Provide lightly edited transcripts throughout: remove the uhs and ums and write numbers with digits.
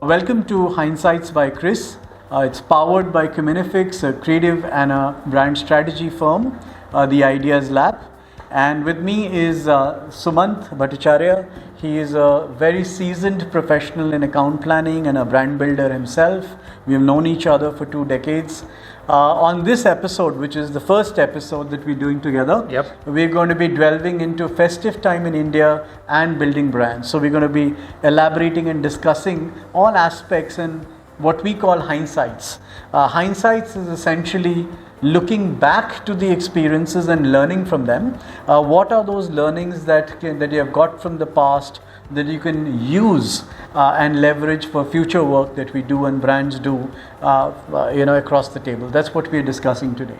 Welcome to Hindsights by Chris. It's powered by Communifix, a creative and a brand strategy firm, the Ideas Lab. And with me is Sumant Bhattacharya. He is a very seasoned professional in account planning and a brand builder himself. We have known each other for 2 decades. On this episode, which is the first episode that we're doing together, we're going to be delving into festive time in India and building brands. So we're going to be elaborating and discussing all aspects and what we call hindsights. Hindsights is essentially looking back to the experiences and learning from them. What are those learnings that you have got from the past that you can use and leverage for future work that we do and brands do across the table. That's what we're discussing today.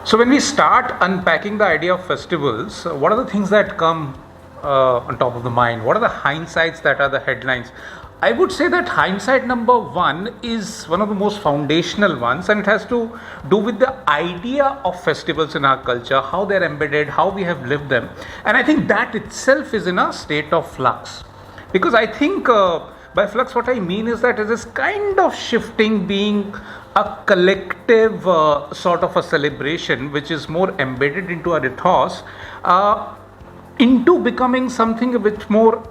So when we start unpacking the idea of festivals, what are the things that come on top of the mind? What are the hindsights that are the headlines? I would say that hindsight number one is one of the most foundational ones, and it has to do with the idea of festivals in our culture, how they're embedded, how we have lived them. And I think that itself is in a state of flux. Because I think by flux, what I mean is that it is kind of shifting, being a collective sort of a celebration, which is more embedded into our ethos, into becoming something a bit more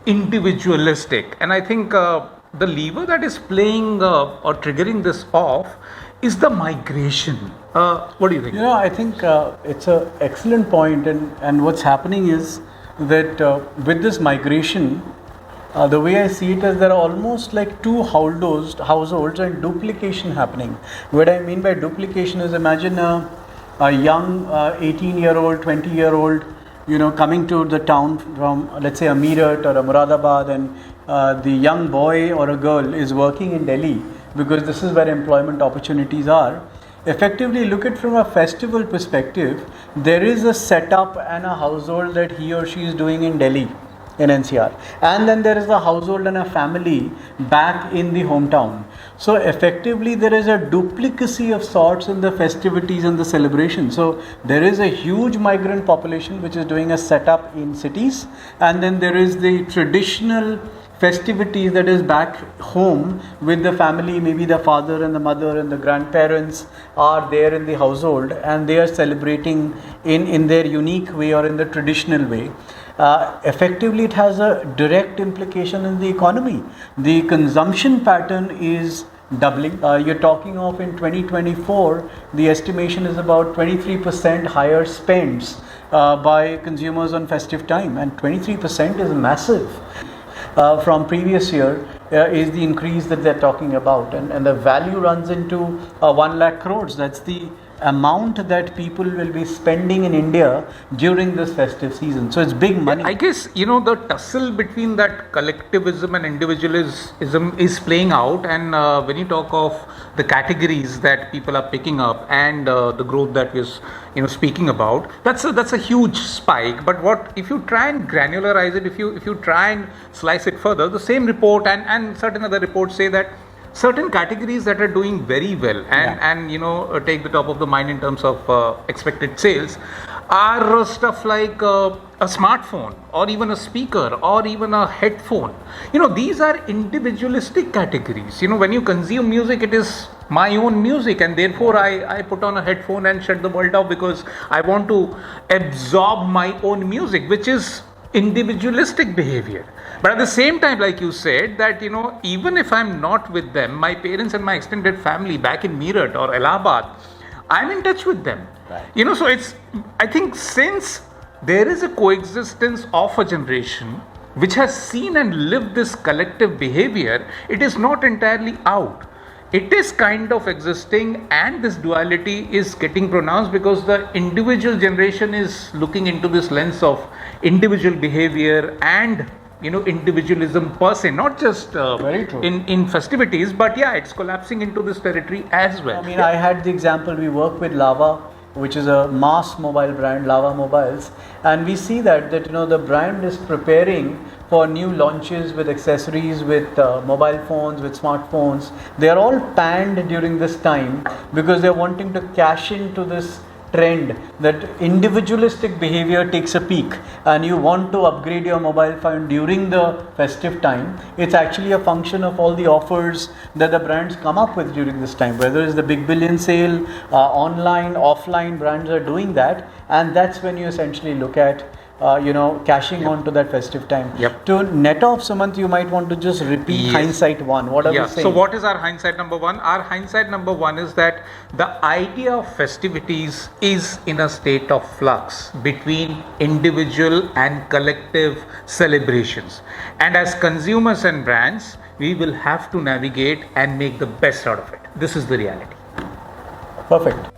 individualistic. And I think the lever that is playing or triggering this off is the migration. What do you think? I think it's an excellent point, and what's happening is that with this migration, the way I see it is there are almost like two households and duplication happening. What I mean by duplication is, imagine a young 18-year-old, 20-year-old coming to the town from, let's say, a Meerut or a Moradabad, and the young boy or a girl is working in Delhi because this is where employment opportunities are. Effectively, look at from a festival perspective, there is a setup and a household that he or she is doing in Delhi, in NCR, and then there is a household and a family back in the hometown. So effectively there is a duplicacy of sorts in the festivities and the celebration. So there is a huge migrant population which is doing a setup in cities, and then there is the traditional festivities that is back home with the family. Maybe the father and the mother and the grandparents are there in the household, and they are celebrating in their unique way or in the traditional way. Effectively, it has a direct implication in the economy. The consumption pattern is doubling. You're talking of in 2024, the estimation is about 23% higher spends by consumers on festive time, and 23% is massive. From previous year is the increase that they're talking about, and the value runs into 1 lakh crores. That's the amount that people will be spending in India during this festive season. So it's big money. I guess the tussle between that collectivism and individualism is playing out, and when you talk of the categories that people are picking up and the growth that we're speaking about, that's a huge spike. But what if you try and granularize it, if you try and slice it further, the same report and certain other reports say that certain categories that are doing very well and take the top of the mind in terms of expected sales are stuff like a smartphone or even a speaker or even a headphone. These are individualistic categories. When you consume music, it is my own music, and therefore I put on a headphone and shut the world off because I want to absorb my own music, which is individualistic behavior. But at the same time, like you said, that even if I'm not with them, my parents and my extended family back in Meerut or Allahabad, I'm in touch with them. Right. So I think since there is a coexistence of a generation which has seen and lived this collective behavior, it is not entirely out. It is kind of existing, and this duality is getting pronounced because the individual generation is looking into this lens of individual behavior and individualism per se, not just in festivities, but it's collapsing into this territory as well. I had the example, we work with Lava, which is a mass mobile brand, Lava Mobiles, and we see that the brand is preparing for new launches with accessories, with mobile phones, with smartphones. They are all panned during this time because they're wanting to cash into this trend that individualistic behavior takes a peak and you want to upgrade your mobile phone during the festive time, it's actually a function of all the offers that the brands come up with during this time. Whether it's the big billion sale, online, offline, brands are doing that, and that's when you essentially look at cashing on to that festive time. To net off, Sumant, you might want to just repeat hindsight one. What are we saying? So what is our hindsight number one? Our hindsight number one is that the idea of festivities is in a state of flux between individual and collective celebrations. And as consumers and brands, we will have to navigate and make the best out of it. This is the reality. Perfect.